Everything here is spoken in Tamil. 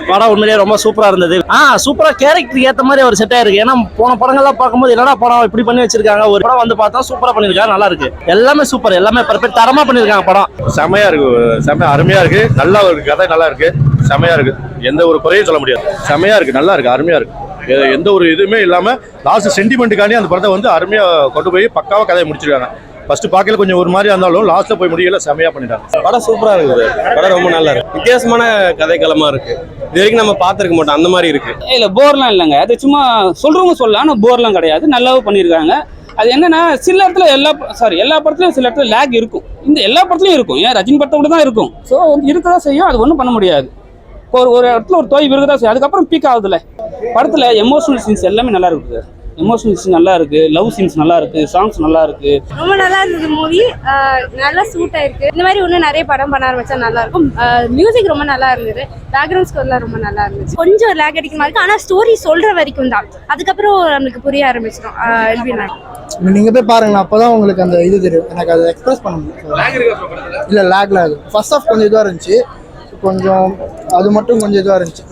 படம் உண்மையிலேயே ரொம்ப சூப்பரா இருந்தது. சூப்பரா கேரக்டருக்கு ஏத்த மாதிரி ஒரு செட் ஆயிருக்கு. ஏன்னா போன படங்கள்லாம் பார்க்கும்போது என்னடா படம் இப்படி பண்ணி வச்சிருக்காங்க, ஒரு படம் வந்து பார்த்தா சூப்பரா பண்ணிருக்காங்க, நல்லா இருக்கு. எல்லாமே சூப்பர், எல்லாமே பெர்ஃபெக்ட், தரமா பண்ணிருக்காங்க படம். செமையா இருக்கு, செமையா அருமையா இருக்கு. நல்லா ஒரு கதை, நல்லா இருக்கு, செமையா இருக்கு. எந்த ஒரு குறையும் சொல்ல முடியாது. செமையா இருக்கு, நல்லா இருக்கு, அருமையா இருக்கு. எந்த ஒரு இதுவுமே இல்லாம லாஸ்ட் சென்டிமெண்ட்டுக்காண்டி அந்த படத்தை வந்து அருமையா கொண்டு போய் பக்காவா கதையை முடிச்சிருக்காங்க. ஃபர்ஸ்ட் பார்க்கல கொஞ்சம் ஒரு மாதிரி இருந்தாலும் லாஸ்ட்ல போய் முடியல, செமையா பண்ணிட்டாங்க. படம் சூப்பரா இருக்குது. படம் ரொம்ப நல்லா இருக்கு, வித்தியாசமான கதைக்களமா இருக்கு. இது வரைக்கும் நம்ம பார்த்துருக்க மாட்டோம், அந்த மாதிரி இருக்கு. இல்ல போர்லாம் இல்லைங்க, அது சும்மா சொல்றவங்க சொல்லலாம், ஆனால் போர்லாம் கிடையாது, நல்லாவும் பண்ணியிருக்காங்க. அது என்னன்னா சில இடத்துல எல்லா படத்துலையும் சில இடத்துல லேக் இருக்கும். இந்த எல்லா படத்துலையும் இருக்கும். ஏன் ரஜினி படத்தை கூட தான் இருக்கும். ஸோ இருக்கதான் செய்யும், அது ஒன்றும் பண்ண முடியாது. ஒரு இடத்துல ஒரு தொய்வு இருக்கதான் செய்யும், அதுக்கப்புறம் பீக் ஆகுதுல்ல. படத்தில் எமோஷனல் சீன்ஸ் எல்லாமே நல்லா இருக்குது. எமோஷனல் சீன்ஸ் நல்லா இருக்கு, லவ் சீன்ஸ் நல்லா இருக்கு, சாங்ஸ் நல்லா இருக்கு. ரொம்ப நல்லா இருந்தது மூவி, நல்லா சூட் ஆயிருக்கு. இந்த மாதிரி இன்னும் நிறைய படம் பண்ண ஆரம்பிச்சா நல்லா இருக்கும். மியூசிக் ரொம்ப நல்லா இருந்தது, பேக்ரவுண்ட் ஸ்கோர்லாம் ரொம்ப நல்லா இருந்துச்சு. கொஞ்சம் லேக் அடிக்கிற மாதிரி இருக்கு, ஆனால் ஸ்டோரி சொல்ற வரைக்கும் தான், அதுக்கப்புறம் நம்மளுக்கு புரிய ஆரம்பிச்சிடும். நீங்க போய் பாருங்களா, அப்பதான் உங்களுக்கு அந்த இது தெரியும். எனக்கு அதை எக்ஸ்பிரஸ் பண்ண முடியும். இல்ல லேக் ஃபர்ஸ்ட் ஆஃப் கொஞ்சம் இதுவா இருந்துச்சு, கொஞ்சம் அது மட்டும் கொஞ்சம் இதுவா இருந்துச்சு.